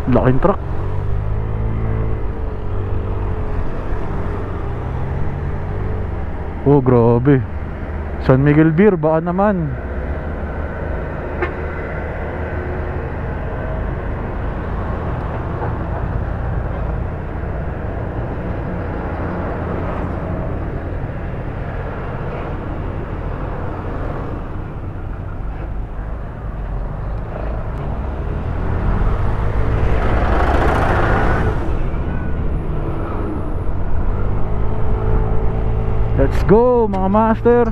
Laking truck. Oh, grabe. San Miguel Beer, baka naman. Let's go mga master.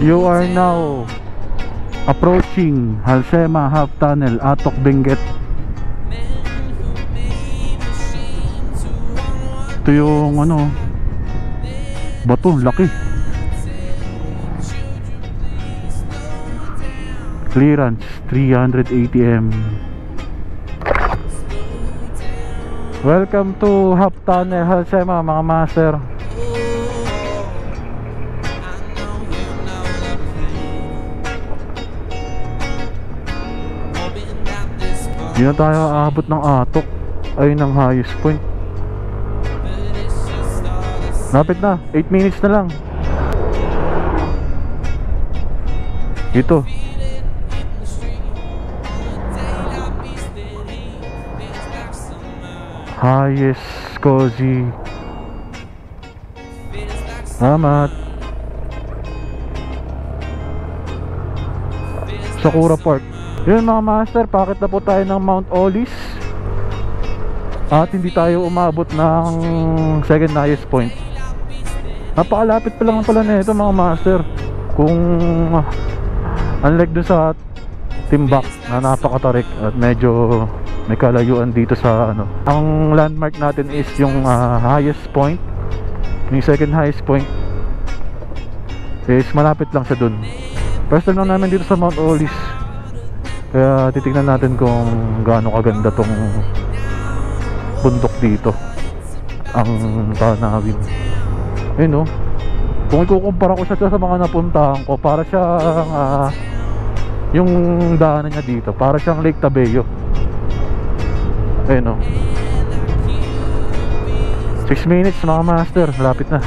You are now approaching Halsema Half Tunnel, Atok Benguet. Ito yung ano, bato, laki. Clearance 380m. Welcome to Half Tunnel Halsema mga master. Hindi na tayo aabot ng Atok, ay ng highest point. Lapit na, 8 minutes na lang. Ito highest cozy. Salamat. Sakura Park. Yun mga master, pakit na po tayo ng Mount Olis. At hindi tayo umabot ng second highest point. Napakalapit pa lang pala na ito mga master. Kung unlike dun sa Timbak na napakatarik at medyo may kalayuan dito sa ano. Ang landmark natin is yung highest point. Yung second highest point is malapit lang sa dun. First time lang namin dito sa Mount Olis. Kaya titignan natin kung gaano kaganda tong bundok dito, ang tanawin. Ayun, no? Kung ikukumpara ko siya sa mga napuntahan ko, para siyang yung daanan niya dito, para siyang Lake Tabeo. Ayun, no? 6 minutes mga master, malapit na.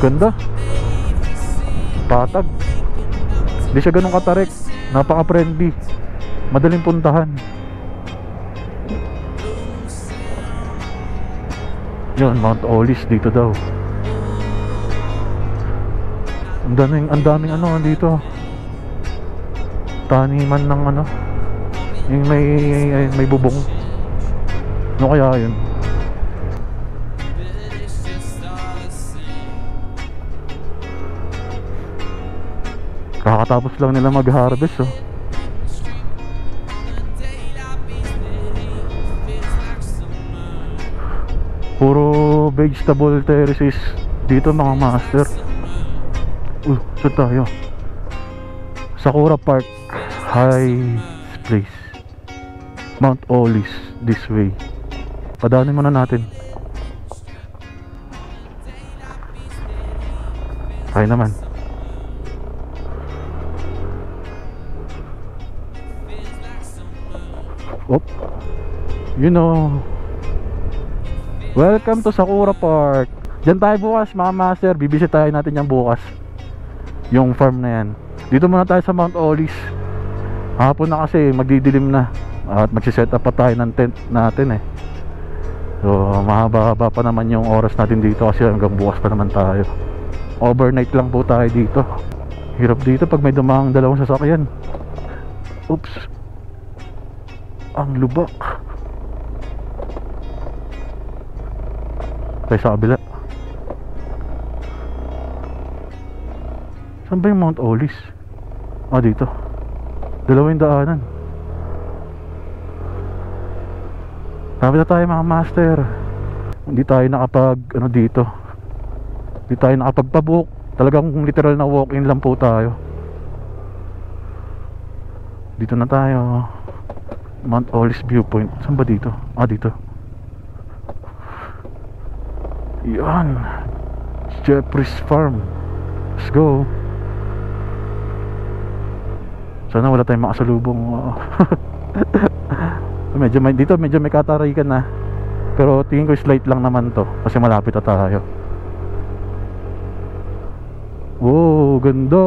Ganda, patag, hindi siya ganun katarik. Napaka-friendly, madaling puntahan. Yun, Mount Olis dito daw. Ang daming ano dito. Taniman ng ano, yung may bubong. Ano kaya yun? Kakatapos lang nila mag-harvest, oh. Puro vegetable terraces dito mga master. Saan tayo? Sakura Park High Place, Mount Olis, this way. Padaanin muna natin. Kaya naman. You know, welcome to Sakura Park. Diyan tayo bukas mga master. Bibisitahin natin yan bukas, yung farm na yan. Dito muna tayo sa Mount Olis. Hapon na kasi, magdidilim na. At magsiset up pa tayo ng tent natin eh. So mahaba-haba pa naman yung oras natin dito, kasi hanggang bukas pa naman tayo. Overnight lang po tayo dito. Hirap dito pag may dumang dalawang sasakyan. Oops, ang lubak. Tayo sa kabila. Saan ba yung Mount Olis? Dito. Dalawang daanan. Sabi na tayo mga master. Hindi tayo nakapag dito. Hindi tayo nakapagpabook. Talagang literal na walk-in lang po tayo. Dito na tayo. Mount Olis Viewpoint. Saan ba dito? Dito. Yan, Jeffrey's Farm. Let's go. Sana wala tayong makasalubong. Dito medyo may katarikan na. Pero tingin ko slight lang naman to, kasi malapit na tayo. Wow, ganda.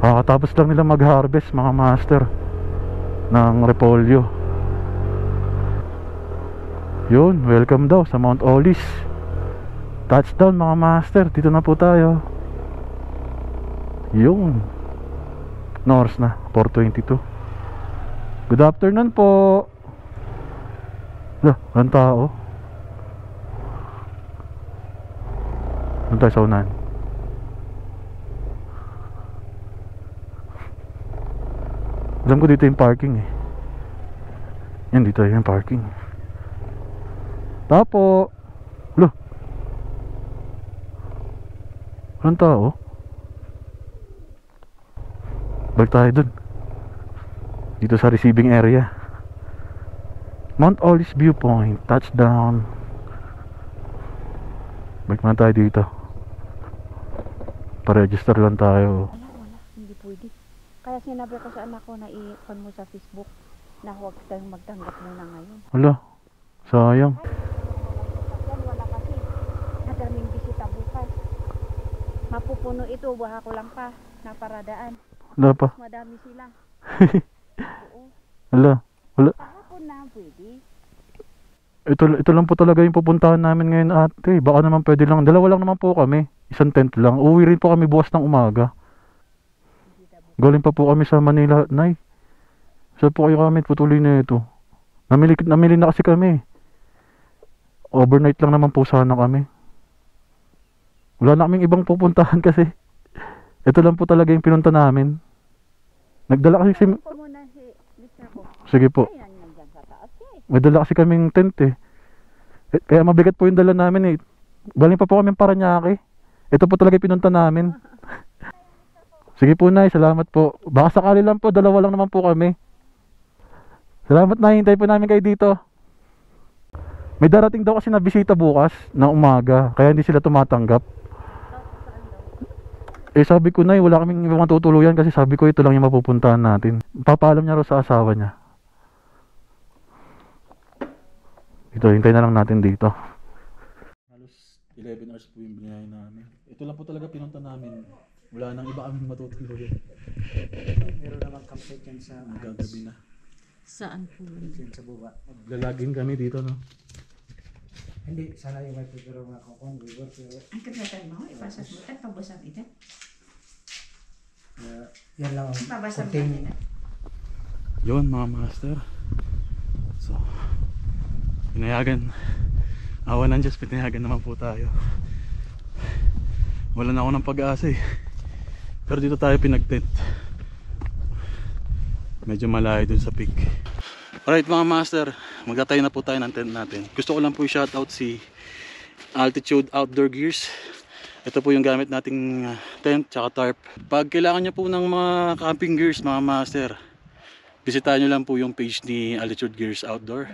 Kakatapos lang nila mag-harvest mga master ng repolyo. Yun, welcome daw sa Mount Olis. Touchdown mga master, dito na po tayo. Yun, North na, 4:22. Good afternoon po. Walang tao. Doon tayo sa unahan. Alam ko dito yung parking eh. Yan, dito yung parking. Tapo. Walang tao. Balik tayo dun. Dito sa receiving area. Mount Olis Viewpoint, touchdown. Balik na tayo dito. Pa-register lang tayo. Wala, hindi pwede. Kaya sinabi ko sa anak ko na i-on mo sa Facebook na huwag tayong magtanggap muna ngayon. Wala, sayang. Wala kasi. Nadaming bisita bukas. Mapupuno ito, baha ko lang pa na paradaan. Wala pa. Madami sila. Oo. Wala. Kahapon na pwede. Ito lang po talaga yung pupuntahan namin ngayon ate. Baka naman pwede lang. Dalawa lang naman po kami. Isang tent lang. Uwi rin po kami bukas ng umaga. Galing pa po kami sa Manila, Nay. Saan po kayo kami? Putuloy na ito. Namili na kasi kami. Overnight lang naman po sana kami. Wala na kaming ibang pupuntahan kasi. Ito lang po talaga yung pinunta namin. Nagdala kasi Sige po. May dala kasi kaming tent eh. Kaya mabigat po yung dala namin eh. Galing pa po kami Paranaque. Ito po talaga yung pinunta namin. Sige po Nay, salamat po. Baka sakali lang po, dalawa lang naman po kami. Salamat Nay, hintay po namin kayo dito. May darating daw kasi na bisita bukas ng umaga, kaya hindi sila tumatanggap. Sabi ko Nay, wala kaming ibang tutuluyan kasi sabi ko ito lang yung mapupuntahan natin. Papaalam niya raw sa asawa niya. Ito, hintay na lang natin dito. Halos 11 hours po yung binayahin namin. Ito lang po talaga pinunta namin. Wala nang iba kaming matutuluyan. Meron naman campsite yan sa Gagabi na. Saan po? yan sa baba. Lalagin kami dito, no? Hindi, sana yung may pero mga kokong river pero Ang kagatan mo, ipasas mo, at pabasan ito. yan lang ang Pabasan konting Yun mga master. So pinayagan, awa ng Diyos, pinayagan naman po tayo. Wala na ako ng pag-asa eh. Pero dito tayo pinag-tent. Medyo malayo dun sa peak. Alright mga master, magtatay na po tayo ng tent natin. Gusto ko lang po i-shoutout si Altitude Outdoor Gears. Ito po yung gamit nating tent tsaka tarp. Pag kailangan nyo po ng mga camping gears mga master, bisitahin nyo lang po yung page ni Altitude Gears Outdoor.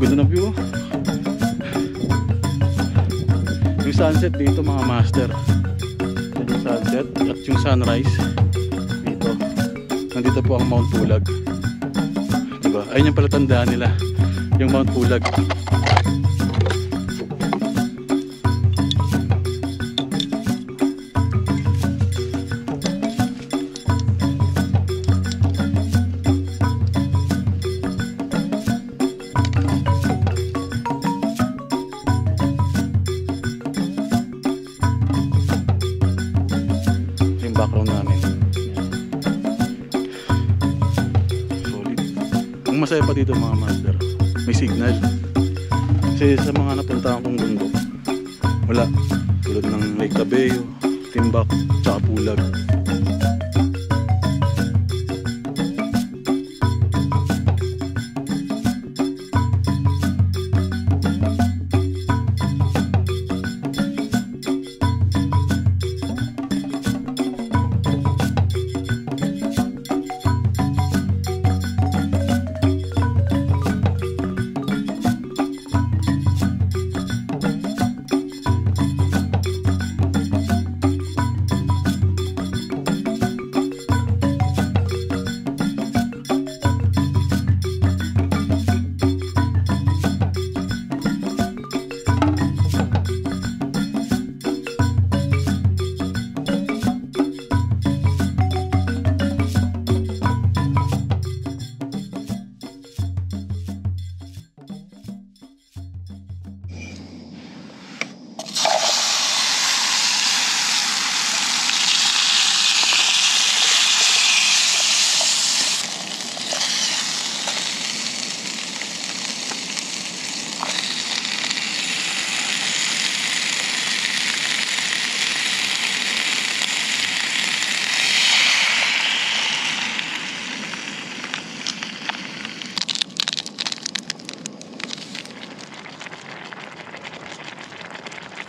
Ganda ng view. Yung sunset dito mga master. Yan yung sunset at yung sunrise dito. Nandito po ang Mount Pulag. Diba? Ayun yung palatandaan nila. Yung Mount Pulag. Background namin. Solid. Ang masaya pa dito mga master, may signal. Kasi sa mga napuntahan kong bundok, wala. Tulad ng Lake Cabello, Timbak, tsaka Pulag.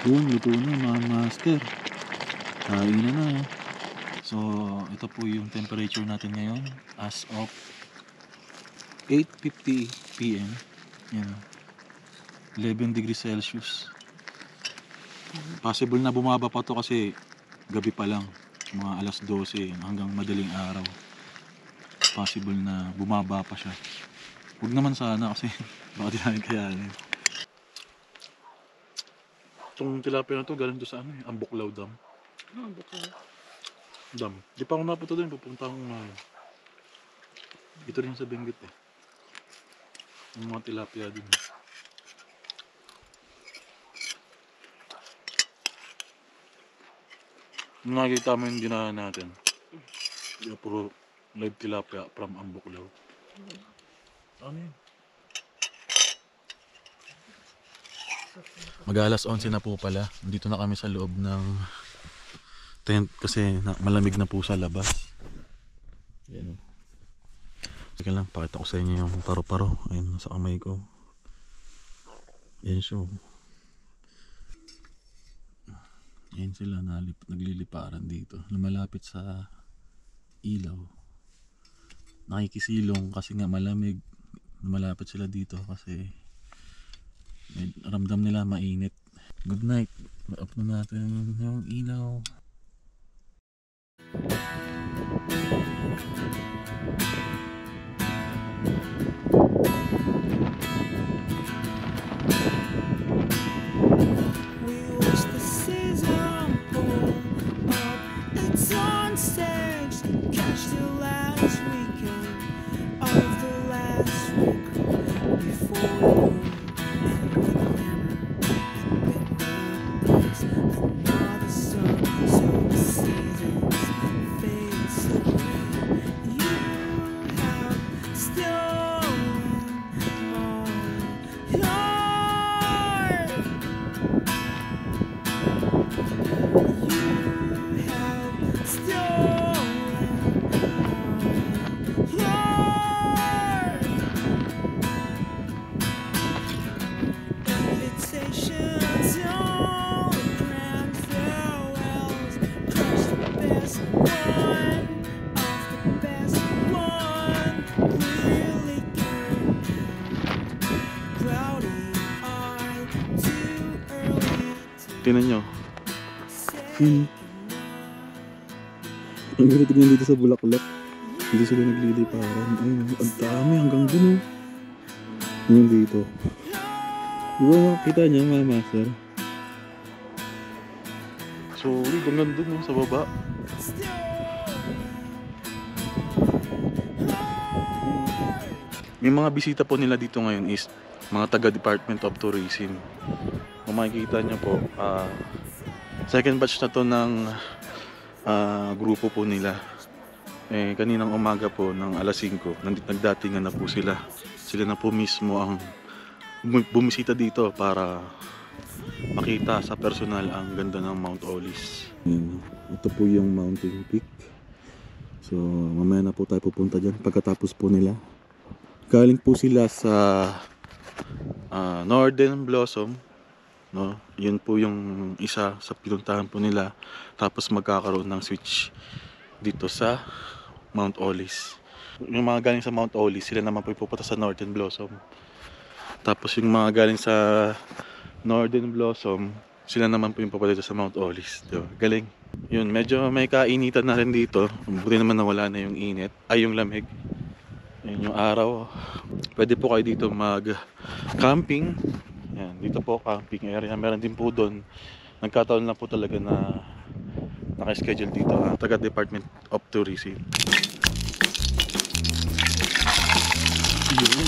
Yun, luto na mga master. Kain na. So, ito po yung temperature natin ngayon as of 8:50 PM. Yan. 11 degrees Celsius. Possible na bumaba pa to kasi gabi pa lang. Mga alas 12 hanggang madaling araw. Possible na bumaba pa siya. Huwag naman sana kasi baka di namin kayanin. Itong tilapia na to galing to sa ano eh, Ambuklaw Dam. Ambuklaw Dam. Di pa ako napunta doon, pupunta akong dito rin sa Benguet eh. Yung mga tilapia din. Nung nakikita mo yung dinaan natin, yung puro live tilapia from Ambuklaw. Ano yun? Mag-alas 11 na po pala. Dito na kami sa loob ng tent kasi malamig na po sa labas. Yan. Sige lang, pakita ko sa inyo yung paro-paro. Ayun sa kamay ko. Yan siya. Yan sila nagliliparan dito. Lumalapit sa ilaw. Nakikisilong kasi nga malamig. Lumalapit sila dito kasi ramdam nila mainit. Good night. Ma-up na natin yung ilaw. We watch the season pull up its own stage. Tingnan nyo. Ang ganda tignan dito sa bulaklak. Hindi sila nagliliparan. Ayun, ang dami hanggang dun oh. Yung dito. Di ba makikita niya mga master? Sorry, hanggang dun oh, sa baba. May mga bisita po nila dito ngayon is mga taga Department of Tourism. Kung makikita nyo po, second batch na to ng grupo po nila. Kaninang umaga po ng alas 5 nagdatingan na po sila. Sila na po mismo ang bumisita dito para makita sa personal ang ganda ng Mount Olis. Ito po yung mountain peak. So mamaya na po tayo pupunta dyan pagkatapos po nila. Galing po sila sa Northern Blossom, no? Yun po yung isa sa pinuntahan po nila. Tapos magkakaroon ng switch dito sa Mount Olis. Yung mga galing sa Mount Olis, sila naman po pupunta sa Northern Blossom. Tapos yung mga galing sa Northern Blossom, sila naman po yung pupunta sa Mount Olis. Diba? Galing. Yun, medyo may kainitan na rin dito. Buti naman nawala na yung init, ay yung lamig. Yun yung araw. Pwede po kayo dito mag-camping. Yan, dito po camping area. Meron din po doon. Nagkataon na po talaga na naka-schedule dito taga Department of Tourism. Yun.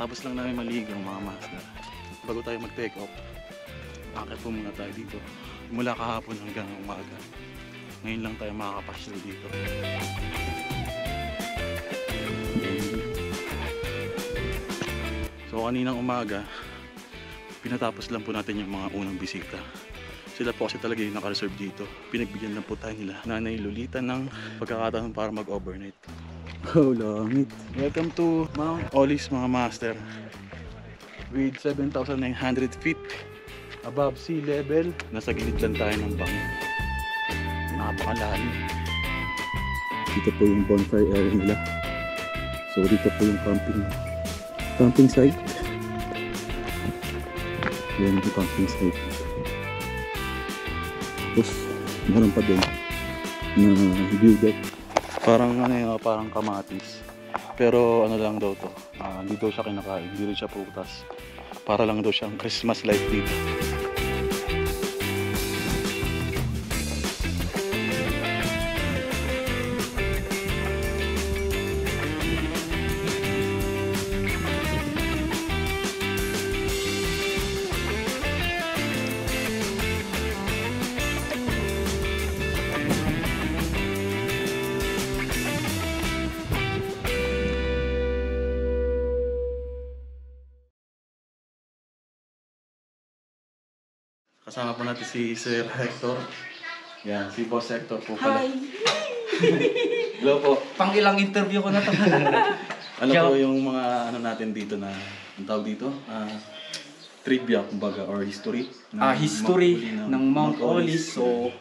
Tapos lang namin maligo mga master. Bago tayo mag-take off, akit po muna tayo dito. Mula kahapon hanggang umaga. Ngayon lang tayo makakapasyal dito. So kaninang umaga, pinatapos lang po natin yung mga unang bisita. Sila po kasi talaga yung naka-reserve dito. Pinagbigyan lang po tayo nila Nanay Lolita ng pagkakataon para mag-overnight. Oh, langit. Welcome to Mount Olis mga master. With 7,900 feet above sea level. Nasa gilid lang tayo ng bangin. Napakalalim. Dito po yung bonfire area nila. So dito po yung camping site. Yan yung camping site. Tapos meron pa doon na view deck. Parang ano yun, parang kamatis. Pero ano lang daw to, hindi daw siya kinakain, hindi rin siya prutas. Para lang daw siyang Christmas light dito. Kasama po natin si Sir Hector. Yan, si Boss Hector po pala. Hi! Hello po. Pang ilang interview ko na to. Ano po yung mga ano natin dito na, ang tawag dito? Trivia, kumbaga, or history. History ng Mount Olis. So,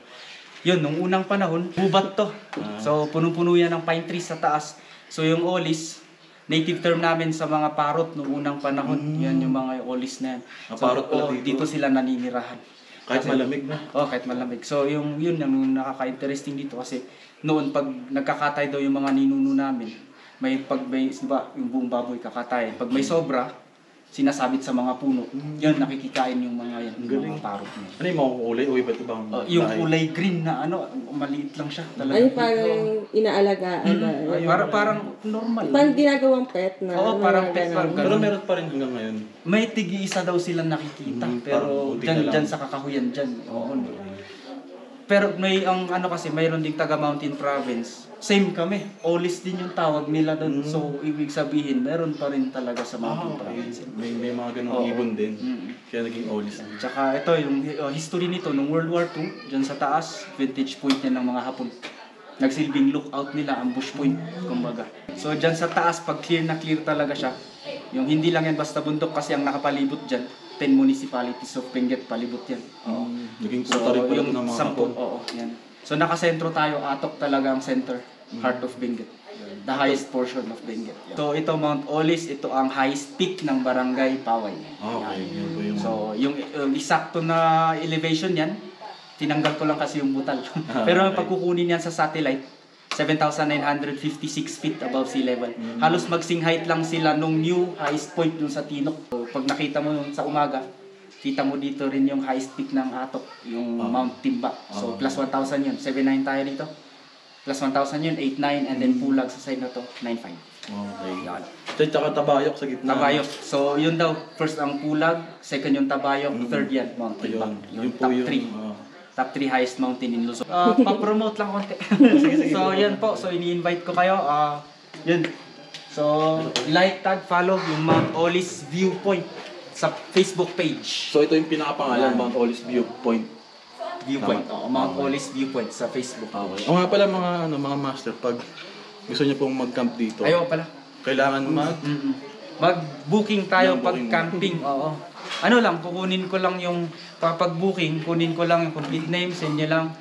yun, nung unang panahon, gubat to. So, punong-puno yan ng pine trees sa taas. So, yung Olis, native term namin sa mga parot nung unang panahon. Yan yung mga Olis na yan. So, parot pala dito. dito sila naninirahan. Kahit malamig na. Oh, kahit malamig. So yun ang nakaka-interesting dito kasi noon pag nagkakatay daw yung mga ninuno namin, may diba, yung buong baboy kakatay. Pag may sobra, sinasabit sa mga puno. Yun, nakikikain yung mga yan, yung mga parot niya. Ano yung mga kulay o iba't ibang Yung lahi? kulay green na maliit lang siya talaga. Ay, parang inaalagaan na. Parang normal. Parang ginagawang pet na. Oo, parang pet. ganun. Pero meron pa rin hanggang ngayon. May tig-isa daw silang nakikita, pero parang buti na lang. dyan sa kakahuyan dyan. Oo. Pero may kasi mayroon ding taga Mountain Province. Same kami. Olis din yung tawag nila doon. So ibig sabihin meron pa rin talaga sa Mountain Province. May mga ganong ibon din. Kaya naging olis. Tsaka ito yung history nito nung World War II, dyan sa taas, vintage point yan ng mga Hapon. Nagsilbing lookout nila, ambush point, kumbaga. So dyan sa taas, pag clear na clear talaga siya, yung hindi lang yan basta bundok kasi ang nakapalibot dyan, 10 municipalities of Benguet palibot yan. Oo. Naging So puta rin pala yung ng mga 10, Hapon. oo, yan. So nakasentro tayo, Atok talaga ang center, heart of Benguet. The highest portion of Benguet. So ito Mount Olis, ito ang highest peak ng Barangay Paway. Okay, yun po yung... So yung eksakto na elevation yan, tinanggal ko lang kasi yung butal. Pero okay. pagkukunin yan sa satellite, 7,956 feet above sea level. Halos magsing height lang sila nung new highest point dun sa Tinok. So, pag nakita mo sa umaga, kita mo dito rin yung highest peak ng Atok, yung Mount Timba. So plus 1,000 yun. 7,900 tayo dito. Plus 1,000 yun, 8,900 and then Pulag sa side na to, 9,500. Okay. Yan. Tsaka Tabayok sa gitna. Tabayok. So yun daw, first ang Pulag, second yung Tabayok, third yan, Mount Timba. Ayun. Yun po Top yung... 3. Top 3 highest mountain in Luzon. Pa-promote lang konti. So yan po, so ini-invite ko kayo. Yun. So like, tag, follow yung Mount Olis Viewpoint sa Facebook page. So ito yung pinakapangalan, Mount Olis Viewpoint. Viewpoint. Mount Olis Viewpoint sa Facebook. Okay. O nga pala mga master, pag gusto niyo pong mag-camp dito, Ayaw pala. kailangan Mag-booking tayo Yung pag booking. camping. Oo. Ano lang, kukunin ko lang yung pag-booking, kunin ko lang yung complete name, send nyo lang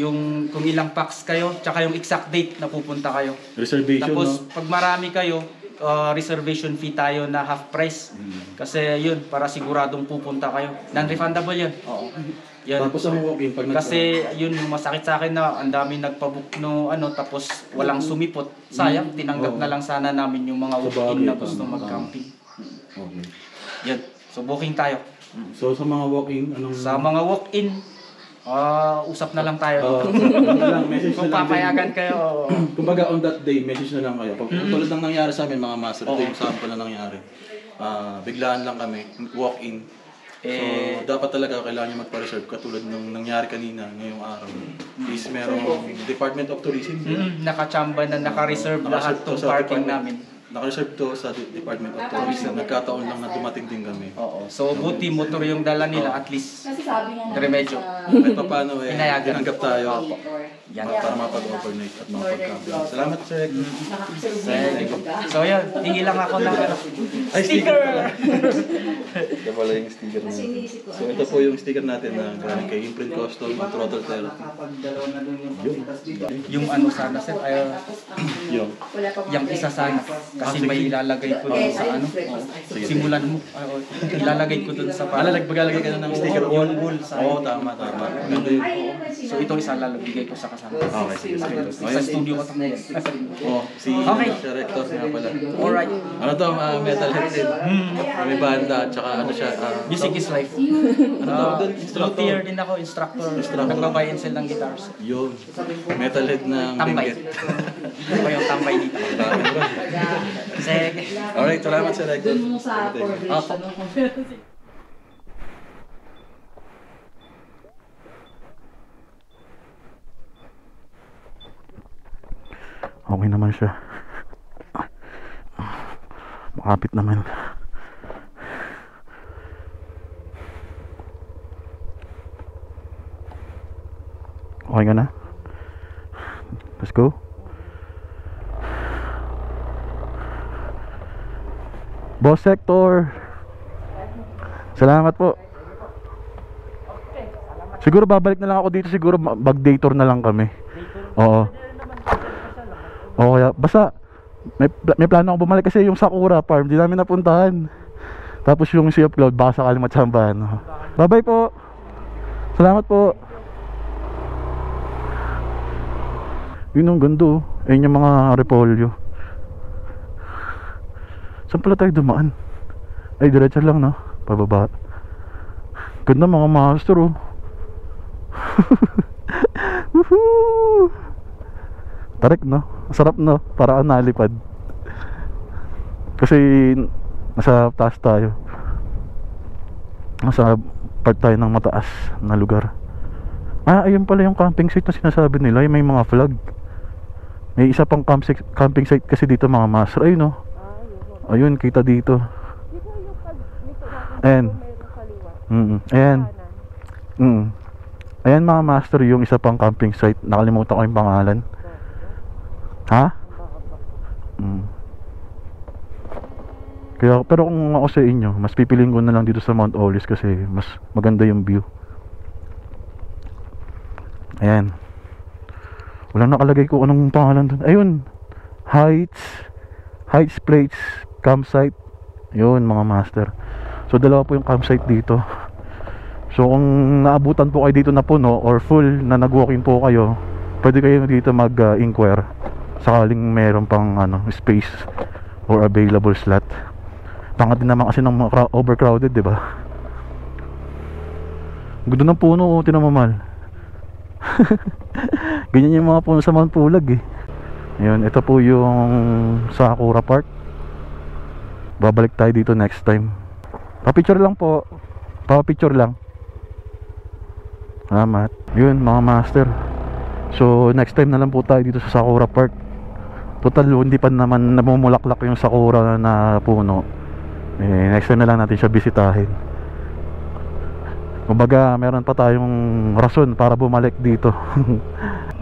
yung kung ilang packs kayo, tsaka yung exact date na pupunta kayo. reservation, Tapos no? pag marami kayo, reservation fee tayo na half price. Kasi yun, para siguradong pupunta kayo. Non-refundable yun. Oo. Yun. Tapos ang walk-in, pag Kasi yun yung masakit sa akin na ang dami nagpabook no tapos walang sumipot. Sayang, tinanggap na lang sana namin yung mga walk-in na gusto mag-camping. Okay. Yun. So booking tayo. So sa mga walk-in, anong... Sa mga walk-in, usap na lang tayo. message Kung na lang din. papayagan kayo. Kumbaga on that day, message na lang kayo. Pag tulad ng nangyari sa amin mga master, ito yung sample na nangyari. Biglaan lang kami, walk-in. So dapat talaga kailangan nyo magpa-reserve katulad ng nangyari kanina ngayong araw. Is merong Department of Tourism. Nakachamba na, naka-reserve lahat Naka-reserve to tong sa parking department. namin. Naka-reserve to sa Department of Tourism. Nagkataon lang na dumating din kami. Oo. So buti motor yung dala nila at least. Remedyo. Kahit pa paano Inayagan. tinanggap tayo Yan. para mapag-overnight at mapag-camping. Salamat sir. So yun, hingi lang ako ng Ay, sticker! Ito pala yung sticker na. So ito po yung sticker natin na galing kay Imprint Custom at Throttle Therapy. yung ano sana sir, yung isa sana. Kasi may ilalagay ko dun sa ano. Simulan mo. Ilalagay ko dun sa Maglalagay ka na ng sticker yung wool sa Oo, tama. Ganda yun. So ito isa lalagay ko sa kasama. Okay, sige. Sa studio ko ito. Oh, si Okay. Rector nga pala. Alright. Ano to, metalhead din. May banda, at saka ano siya. Music is life. Ano to, doon, instructor. Luthier din ako, instructor. Nagbabuy and sell ng guitars. Yun. Metalhead ng Tambay. Benguet. Ako yung tambay dito. Sige. Alright, salamat sa Rector. Okay naman siya. Makapit naman. Okay ka na? Let's go. Boss Sector. Salamat po. Siguro babalik na lang ako dito, siguro mag-day tour na lang kami. Oo. Oo, kaya basta may plano ako bumalik kasi yung Sakura Farm, di namin napuntahan. Tapos yung Sea of Cloud, baka sakali matsambahan. Bye bye po. Salamat po. Yun ang ganda oh. Ayun yung mga repolyo. Saan pala tayo dumaan? Ay, diretso lang no? Pababa. Ganda mga master oh. Woohoo! Tarik no? Sarap no? Para nalipad. Kasi nasa taas tayo. Nasa part tayo ng mataas na lugar. Ah, ayun pala yung camping site na sinasabi nila. Yung may mga flag. May isa pang camping site kasi dito mga master. Ayun no? Ayun, kita dito. Ayan. Ayan. Ayan mga master, yung isa pang camping site. Nakalimutan ko yung pangalan. Ha? Kaya, pero kung ako sa inyo, mas pipiliin ko na lang dito sa Mount Olive kasi mas maganda yung view. Ayan. Walang nakalagay ko anong pangalan doon. Ayun. Heights Plates Campsite. Yun mga master. So dalawa po yung campsite dito. So kung naabutan po kayo dito na puno or full na nag-walking po kayo, pwede kayo dito mag-inquire sakaling meron pang space or available slot. Pangat din naman kasi ng mga overcrowded, di ba? Gusto ng puno, tinan mo mal. Ganyan yung mga puno sa Mount Pulag eh. Ayun, ito po yung Sakura Park. Babalik tayo dito next time. Pa-picture lang po. Pa-picture lang. Salamat. Yun mga master. So next time na lang po tayo dito sa Sakura Park. Total hindi pa naman namumulaklak yung sakura na puno. Next time na lang natin siya bisitahin. Kumbaga meron pa tayong rason para bumalik dito.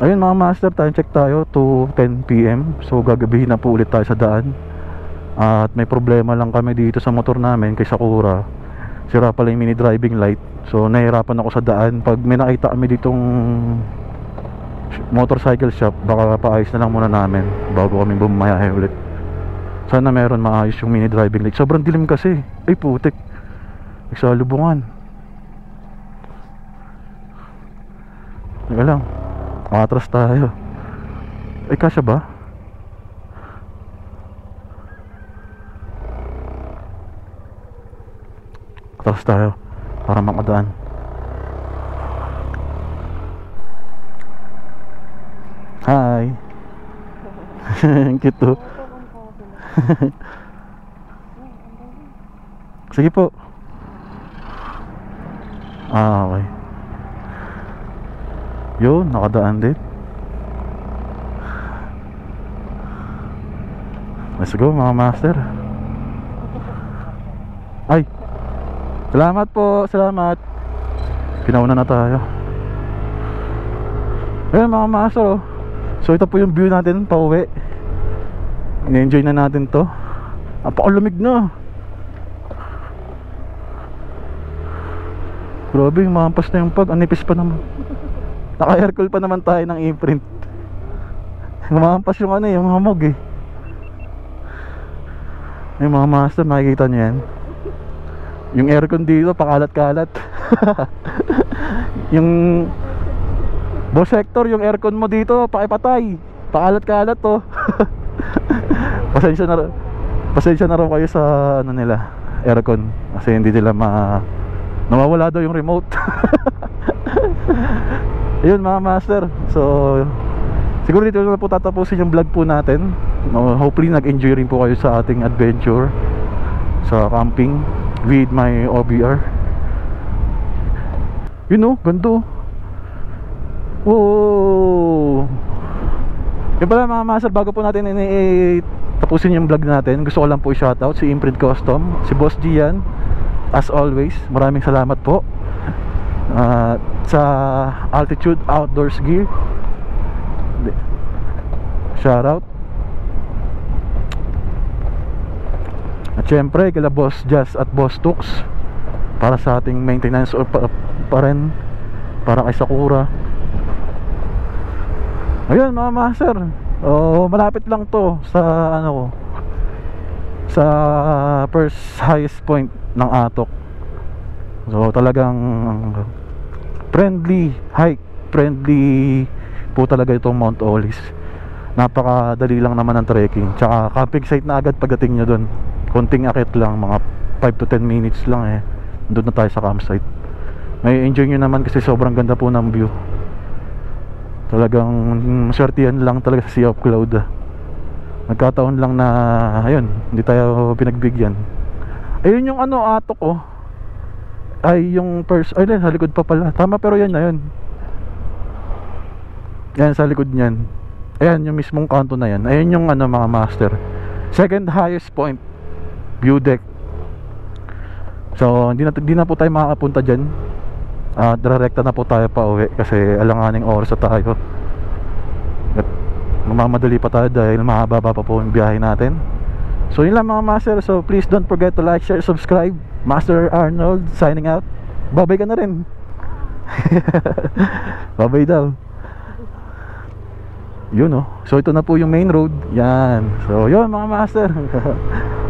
Ayun mga master, time check tayo to 10 PM. So gagabihin na po ulit tayo sa daan. At may problema lang kami dito sa motor namin kay Sakura. Sira pala yung mini driving light. So nahirapan ako sa daan. Pag may nakita kami ditong motorcycle shop, baka paayos na lang muna namin bago kami bumayahe ulit. Sana meron maayos yung mini driving light. Sobrang dilim kasi. Ay putik, nagsalubungan. Teka lang, makatras tayo. Ay kasya ba? Atras tayo para makadaan. Hi. Cute to. Sige po. Okay. Yun, nakadaan din. Let's go mga master. Ay, salamat po, salamat. Pinauna na tayo. Ayun mga master oh. So ito po yung view natin pauwi. I-enjoy na natin to. Napakalamig na. Grabe, mampas na yung pag. Anipis pa naman. Naka-aircon pa naman tayo ng imprint. Mampas yung yung hamog eh. Yung mga master, makikita nyo yan. Yung aircon dito, pakalat-kalat. Yung boss sector, yung aircon mo dito, pakipatay. Pakalat-kalat to. Pasensya na raw kayo sa nila, aircon. Kasi hindi nila nawawala daw yung remote. Ayun mga master. So siguro dito na po tatapusin yung vlog po natin. Hopefully nag-enjoy rin po kayo sa ating adventure sa camping with my OBR. You know, ganda. Whoa. Yung pala mga master, bago po natin tapusin yung vlog natin, gusto ko lang po i-shoutout si Imprint Custom, si Boss Gian. As always, maraming salamat po sa Altitude Outdoors Gear. Shoutout. At syempre kila Boss Jazz at Boss Tux para sa ating maintenance or pa rin para kay Sakura. Ayun mga master, malapit lang to sa sa first highest point ng Atok. So talagang friendly hike, friendly po talaga itong Mount Olis. Napakadali lang naman ang trekking, tsaka camping site na agad pagdating nyo dun. Konting akit lang, mga 5 to 10 minutes lang eh, doon na tayo sa campsite. May enjoy nyo naman kasi sobrang ganda po ng view. Talagang maswertihan lang talaga sa Sea of Cloud. Nagkataon lang na ayun, hindi tayo pinagbigyan. Ayun yung ano, atok oh. Ay yung first, ay sa likod pa pala. Tama, pero yan na yun. Yan sa likod niyan. Ayan yung mismong kanto na yan. Ayun yung ano mga master, second highest point, view deck. So hindi na po tayo makakapunta dyan. Direkta na po tayo pa uwi kasi alanganing oras na tayo. At mamamadali pa tayo dahil mahaba pa po yung biyahe natin. So yun lang mga master. So please don't forget to like, share, subscribe. Master Arnold signing out. Babay ka na rin. Babay daw. Yun oh. So ito na po yung main road. Yan. So yun mga master.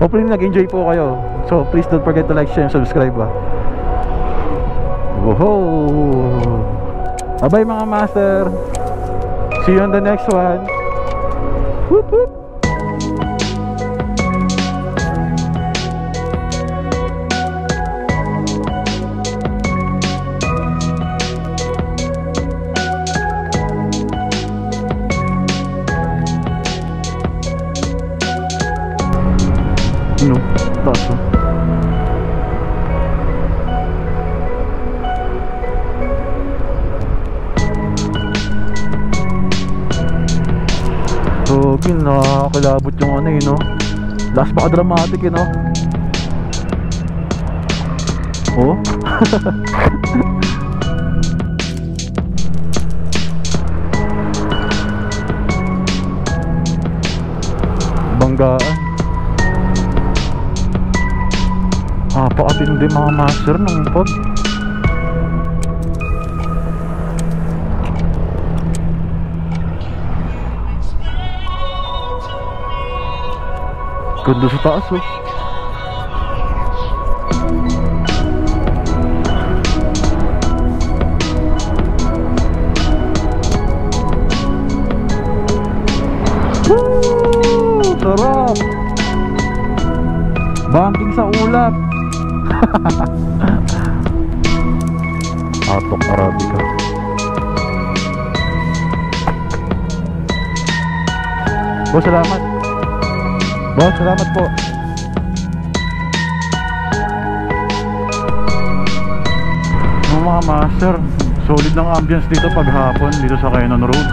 Hopefully nag-enjoy po kayo. So please don't forget to like, share, and subscribe. Woohoo! Bye mga master. See you on the next one. Whoop whoop. Ano? Taas oh. So, nakakilabot yung ano no. Last baka dramatic no. Oh. Banggaan. Pakatindi mga master ng pag. Ganda sa taas oh. Woo! Sarap! Banting sa ulap. Atok Arabica. Boss, salamat. Boss, salamat po. Mga master, solid ng ambience dito paghapon dito sa Canyon Road.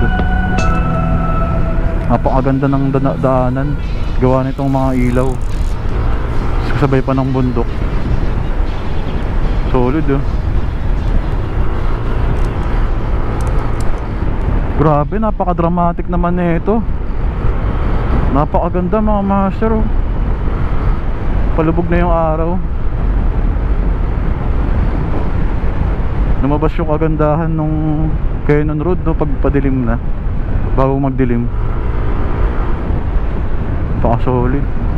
Napakaganda ng daanan, gawa nitong mga ilaw, kasabay pa ng bundok. Solid oh. Grabe, napaka-dramatic naman nito. Napakaganda mga master oh. Palubog na yung araw. Lumabas yung kagandahan nung Canyon Road no, pagpadilim na, bago magdilim. Napaka-solid.